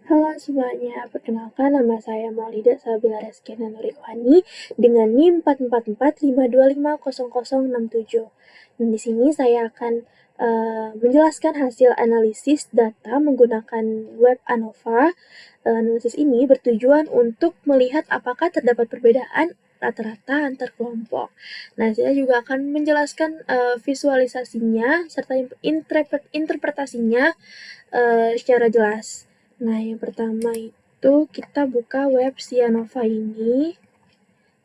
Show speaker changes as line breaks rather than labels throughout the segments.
Halo semuanya, perkenalkan nama saya Maulida Sabila Reskiana Nuriwani dengan NIM 44452500067. Dan di sini saya akan menjelaskan hasil analisis data menggunakan web ANOVA. Analisis ini bertujuan untuk melihat apakah terdapat perbedaan rata-rata antar kelompok. Nah, saya juga akan menjelaskan visualisasinya serta interpretasinya secara jelas. Nah, yang pertama itu kita buka web si ANOVA ini,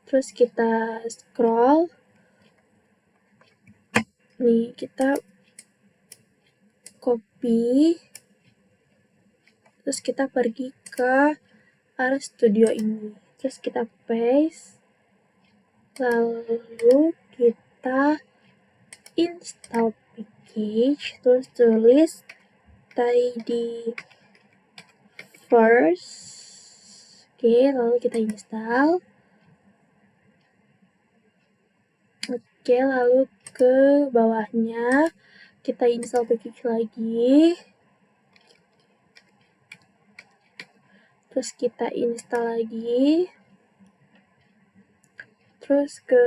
terus kita scroll. Nih, kita copy, terus kita pergi ke RStudio ini, terus kita paste, lalu kita install package, terus tulis tidy first. Oke, lalu kita install. Oke, lalu ke bawahnya kita install package lagi. Terus kita install lagi. Terus ke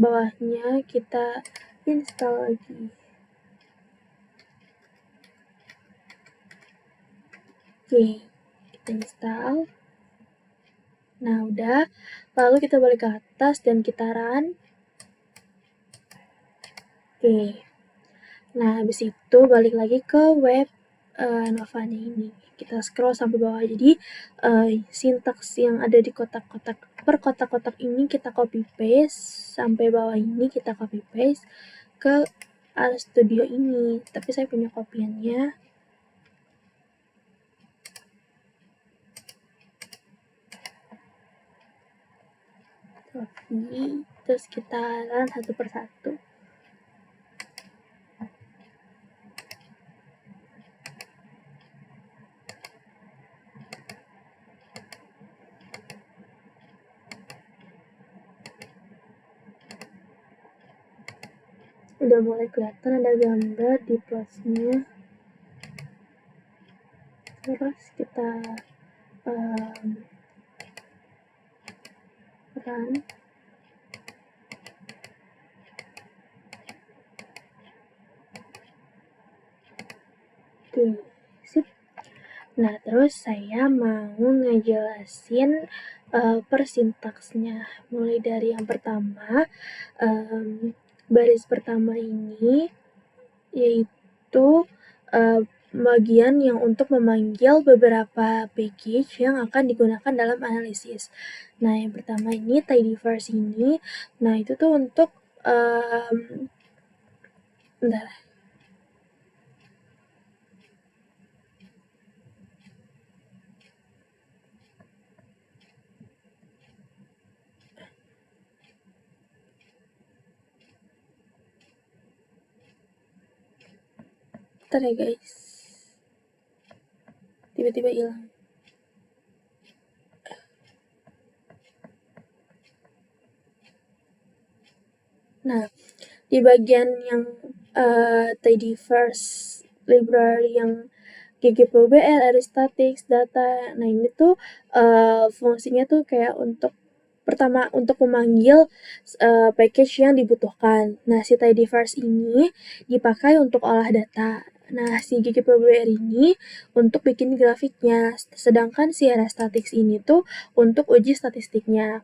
bawahnya kita install lagi. Oke, kita install. Nah, udah. Lalu kita balik ke atas dan kita run. Oke. Nah, habis itu balik lagi ke web ANOVA-nya ini. Kita scroll sampai bawah. Jadi, sintaks yang ada di kotak-kotak per kotak-kotak ini kita copy paste sampai bawah ini kita copy paste ke RStudio ini. Tapi saya punya kopiannya. Copy, terus kita run satu persatu. Udah mulai kelihatan ada gambar di plusnya. Terus kita run. Oke, sip. Nah, terus saya mau ngejelasin per sintaksnya. Mulai dari yang pertama, baris pertama ini yaitu bagian yang untuk memanggil beberapa package yang akan digunakan dalam analisis. Nah, yang pertama ini tidyverse ini. Nah, itu tuh untuk bentar. Bentar ya guys. Tiba-tiba hilang. Nah, di bagian yang tidyverse library yang ggpubl, aristatics, data. Nah, ini tuh fungsinya tuh kayak untuk pertama untuk memanggil package yang dibutuhkan. Nah, si tidyverse ini dipakai untuk olah data. Nah, si ggpubl ini untuk bikin grafiknya, sedangkan si aristatics ini tuh untuk uji statistiknya.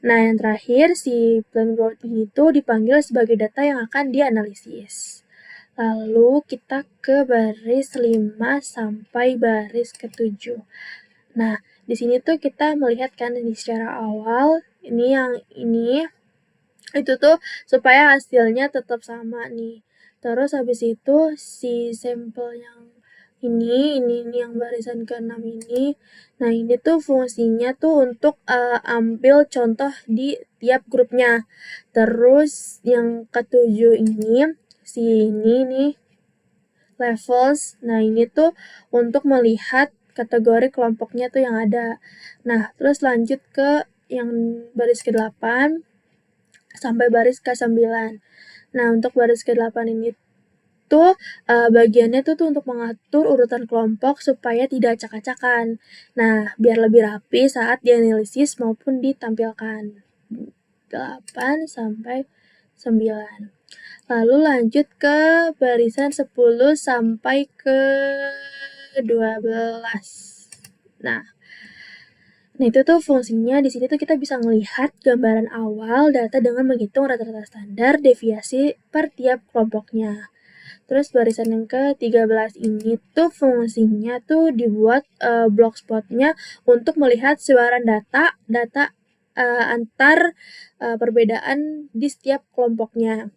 Nah, yang terakhir si plan growth ini tuh dipanggil sebagai data yang akan dianalisis. Lalu kita ke baris 5 sampai baris ke-7. Nah, di sini tuh kita melihat kan ini secara awal, ini yang ini itu tuh supaya hasilnya tetap sama nih. Terus habis itu si sampel yang ini yang barisan ke-6 ini. Nah, ini tuh fungsinya tuh untuk ambil contoh di tiap grupnya. Terus yang ke-7 ini si ini nih levels. Nah, ini tuh untuk melihat kategori kelompoknya tuh yang ada. Nah, terus lanjut ke yang baris ke-8 sampai baris ke-9. Nah, untuk baris ke-8 ini tuh bagiannya tuh untuk mengatur urutan kelompok supaya tidak acak-acakan. Nah, biar lebih rapi saat dianalisis maupun ditampilkan. 8 sampai 9. Lalu lanjut ke barisan 10 sampai ke 12. Nah, itu tuh fungsinya di sini tuh kita bisa melihat gambaran awal data dengan menghitung rata-rata standar deviasi per tiap kelompoknya. Terus barisan yang ke-13 ini tuh fungsinya tuh dibuat block spotnya untuk melihat sebaran data antar perbedaan di setiap kelompoknya.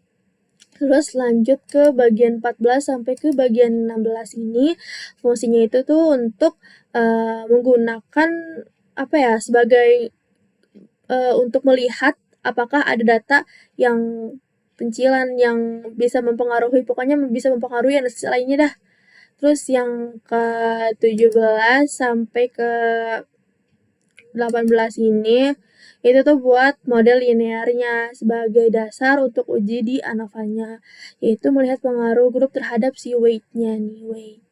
Terus lanjut ke bagian 14 sampai ke bagian 16 ini, fungsinya itu tuh untuk menggunakan sebagai untuk melihat apakah ada data yang pencilan yang bisa mempengaruhi, pokoknya bisa mempengaruhi analisis lainnya dah. Terus yang ke-17 sampai ke 18 ini itu tuh buat model linearnya sebagai dasar untuk uji di ANOVA-nya, yaitu melihat pengaruh grup terhadap si weight-nya nih, weight.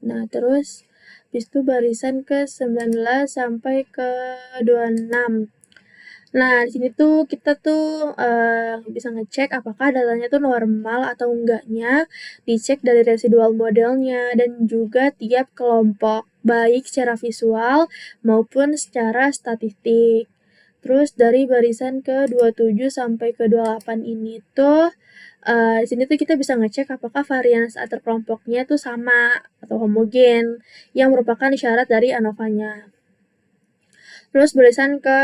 Nah, terus habis itu barisan ke-19 sampai ke 26. Nah, di sini tuh kita tuh bisa ngecek apakah datanya tuh normal atau enggaknya, dicek dari residual modelnya dan juga tiap kelompok, baik secara visual maupun secara statistik. Terus dari barisan ke 27 sampai ke 28 ini tuh di sini tuh kita bisa ngecek apakah varians antar kelompoknya tuh sama atau homogen, yang merupakan isyarat dari ANOVA-nya. Terus barisan ke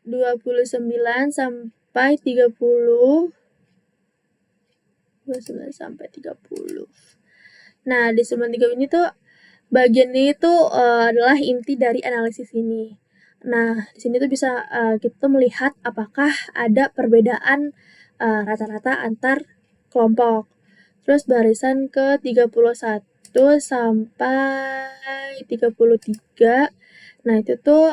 29 sampai 30. 29 sampai 30. Nah, di 93 ini tuh bagian ini tuh adalah inti dari analisis ini. Nah, di sini tuh bisa kita melihat apakah ada perbedaan rata-rata antar kelompok. Terus barisan ke 31 sampai 33. Nah, itu tuh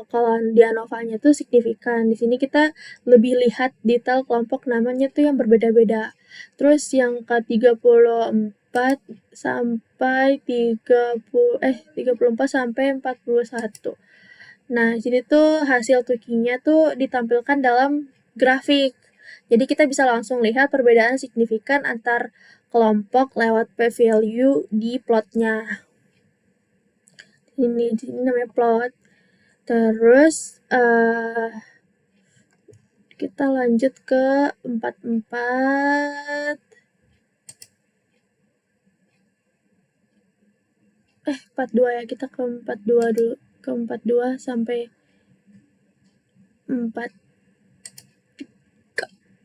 kalau di ANOVA-nya tuh signifikan. Di sini kita lebih lihat detail kelompok namanya tuh yang berbeda-beda. Terus yang ke 34 sampai 34 sampai 41. Nah, sini tuh hasil tweaking-nya tuh ditampilkan dalam grafik. Jadi kita bisa langsung lihat perbedaan signifikan antar kelompok lewat p-value di plotnya. Ini namanya plot. Terus kita lanjut ke 44. 42 ya, kita ke 42 dulu. Ke 42 sampai 4.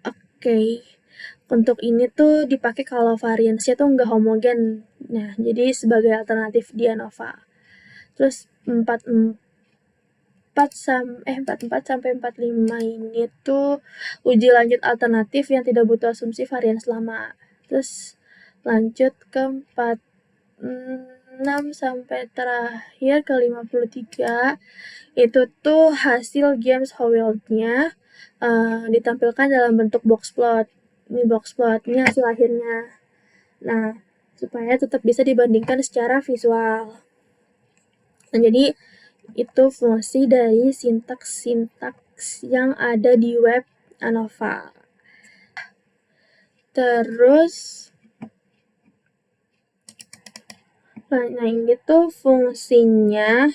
Oke. Untuk ini tuh dipakai kalau variansnya tuh nggak homogen. Nah, jadi sebagai alternatif di ANOVA. Terus 44 sampai 45 ini tuh uji lanjut alternatif yang tidak butuh asumsi varians lama. Terus lanjut ke 46 sampai terakhir ke 53. Itu tuh hasil James Howitt-nya ditampilkan dalam bentuk box plot. Ini box plotnya hasil akhirnya. Nah, supaya tetap bisa dibandingkan secara visual. Nah, jadi itu fungsi dari sintaks-sintaks yang ada di web ANOVA. Terus nah ini tuh fungsinya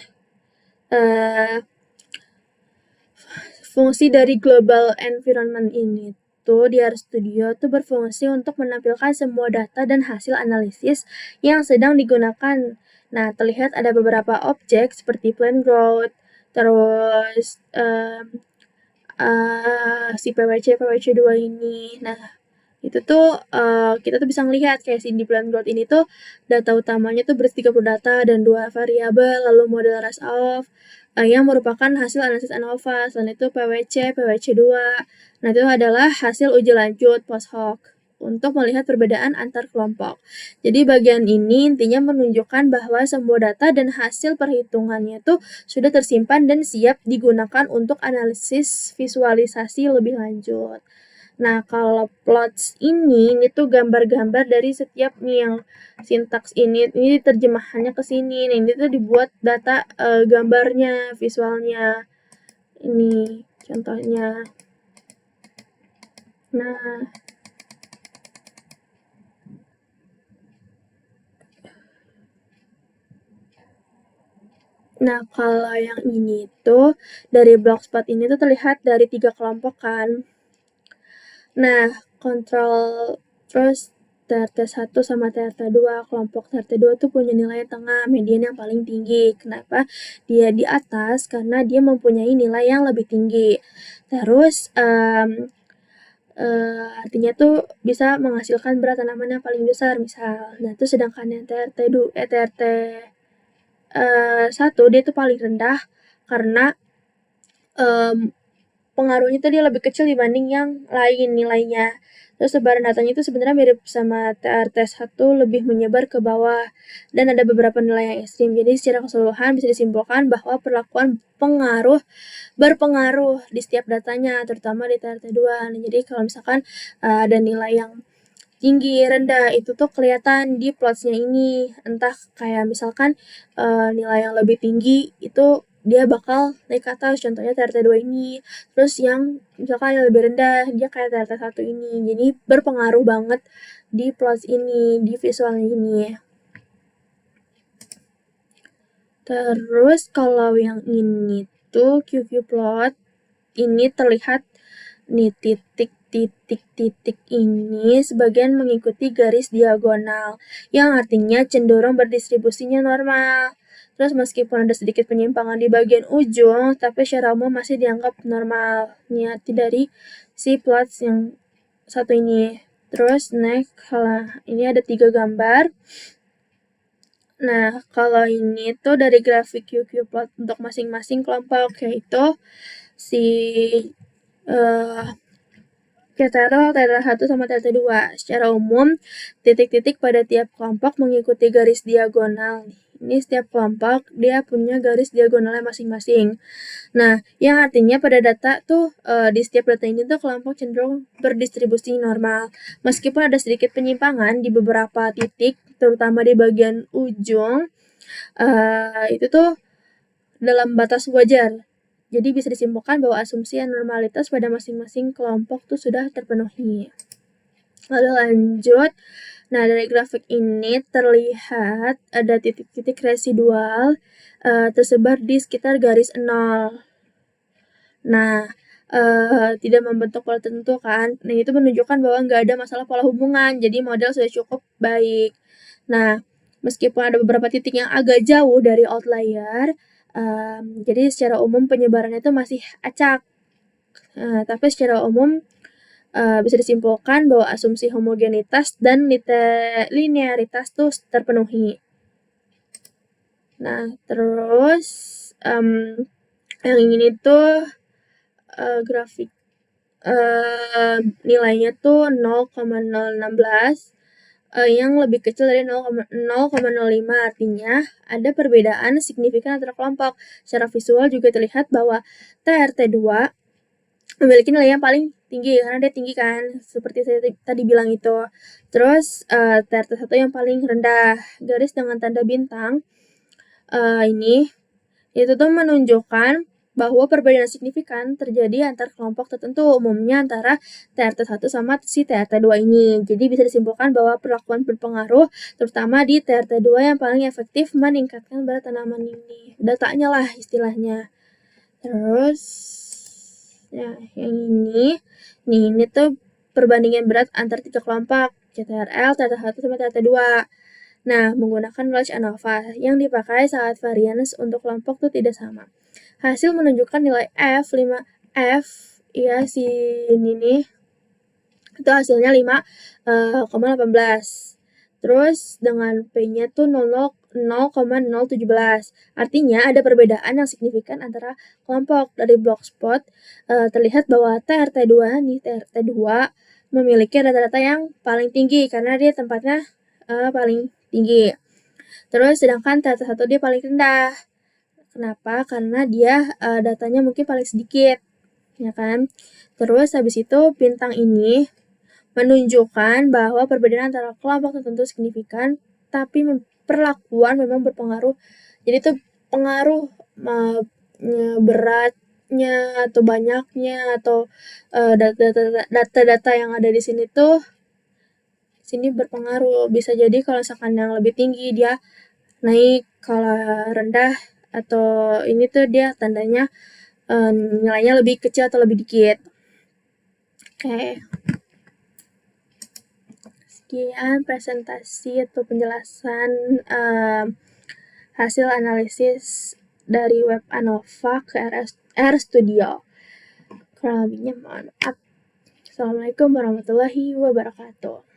fungsi dari global environment ini tuh di RStudio tuh berfungsi untuk menampilkan semua data dan hasil analisis yang sedang digunakan. Nah, terlihat ada beberapa objek seperti plant growth, terus si PWC2 ini. Nah, itu tuh kita tuh bisa ngelihat kayak si di plant growth ini tuh data utamanya tuh berisi 30 data dan 2 variabel, lalu model RAS-OFF yang merupakan hasil analisis ANOVA. Selain itu PWC2. Nah, itu adalah hasil uji lanjut post hoc untuk melihat perbedaan antar kelompok. Jadi bagian ini intinya menunjukkan bahwa semua data dan hasil perhitungannya tuh sudah tersimpan dan siap digunakan untuk analisis visualisasi lebih lanjut. Nah, kalau plots ini tuh gambar-gambar dari setiap nih yang sintaks ini terjemahannya ke sini. Nah, ini tuh dibuat data gambarnya, visualnya. Ini contohnya. Nah, kalau yang ini tuh dari Blogspot ini tuh terlihat dari 3 kelompok kan. Nah, kontrol terus TRT1 sama TRT2, kelompok TRT2 tuh punya nilai tengah, median yang paling tinggi. Kenapa? Dia di atas karena dia mempunyai nilai yang lebih tinggi. Terus artinya tuh bisa menghasilkan berat tanaman yang paling besar misal. Nah, itu sedangkan yang TRT 1 dia tuh paling rendah karena pengaruhnya tuh dia lebih kecil dibanding yang lain nilainya. Terus sebaran datanya itu sebenarnya mirip sama TRT1, lebih menyebar ke bawah dan ada beberapa nilai yang ekstrim. Jadi secara keseluruhan bisa disimpulkan bahwa perlakuan berpengaruh di setiap datanya, terutama di TRT2. Nah, jadi kalau misalkan ada nilai yang tinggi, rendah, itu tuh kelihatan di plotsnya ini. Entah kayak misalkan nilai yang lebih tinggi itu dia bakal naik ke atas, contohnya TRT2 ini. Terus yang misalkan yang lebih rendah, dia kayak TRT1 ini. Jadi berpengaruh banget di plots ini, di visualnya ini. Terus kalau yang ini tuh QQ plot, ini terlihat nih titik-titik ini sebagian mengikuti garis diagonal, yang artinya cenderung berdistribusinya normal. Terus meskipun ada sedikit penyimpangan di bagian ujung, tapi secara umum masih dianggap normal. Ini arti dari si plots yang satu ini. Terus next, ini ada 3 gambar. Nah, kalau ini tuh dari grafik QQ plot untuk masing-masing kelompok, yaitu si TRT1 sama TRT2. Secara umum, titik-titik pada tiap kelompok mengikuti garis diagonal. Ini setiap kelompok dia punya garis diagonalnya masing-masing. Nah, yang artinya pada data tuh di setiap data ini tuh kelompok cenderung berdistribusi normal. Meskipun ada sedikit penyimpangan di beberapa titik, terutama di bagian ujung, itu tuh dalam batas wajar. Jadi bisa disimpulkan bahwa asumsi anormalitas pada masing-masing kelompok tuh sudah terpenuhi. Lalu lanjut, nah dari grafik ini terlihat ada titik-titik residual tersebar di sekitar garis 0. Nah, tidak membentuk pola tertentu kan. Nah, itu menunjukkan bahwa nggak ada masalah pola hubungan, jadi model sudah cukup baik. Nah, meskipun ada beberapa titik yang agak jauh dari outlier, jadi secara umum penyebarannya itu masih acak. Tapi secara umum bisa disimpulkan bahwa asumsi homogenitas dan linearitas tuh terpenuhi. Nah, terus yang ini tuh grafik nilainya tuh 0,016 yang lebih kecil dari 0,05, artinya ada perbedaan signifikan antara kelompok. Secara visual juga terlihat bahwa TRT2 memiliki nilai yang paling tinggi karena dia tinggi kan, seperti saya tadi bilang itu. Terus TRT1 yang paling rendah, garis dengan tanda bintang ini itu tuh menunjukkan bahwa perbedaan signifikan terjadi antar kelompok tertentu, umumnya antara TRT1 sama si TRT2 ini. Jadi bisa disimpulkan bahwa perlakuan berpengaruh, terutama di TRT2 yang paling efektif meningkatkan berat tanaman ini. Datanya lah istilahnya. Terus, nah yang ini tuh perbandingan berat antar 3 kelompok, CTRL, TRT1 sama TRT2. Nah, menggunakan knowledge ANOVA yang dipakai saat variance untuk kelompok tuh tidak sama. Hasil menunjukkan nilai F ya si ini nih itu hasilnya 5,18. Terus dengan P-nya tuh 0,017. Artinya ada perbedaan yang signifikan antara kelompok. Dari Blogspot terlihat bahwa TRT2 memiliki data-data yang paling tinggi karena dia tempatnya paling tinggi. Terus sedangkan TRT1 dia paling rendah. Kenapa? Karena dia datanya mungkin paling sedikit. ya kan? Terus habis itu bintang ini menunjukkan bahwa perbedaan antara kelompok tertentu signifikan, tapi perlakuan memang berpengaruh. Jadi itu pengaruh beratnya atau banyaknya atau data-data yang ada di sini tuh berpengaruh. Bisa jadi kalau misalkan yang lebih tinggi dia naik, kalau rendah atau ini tuh dia tandanya nilainya lebih kecil atau lebih dikit. Oke. Sekian presentasi atau penjelasan hasil analisis dari web ANOVA ke RStudio. Kurang lebihnya mohon maaf. Assalamualaikum warahmatullahi wabarakatuh.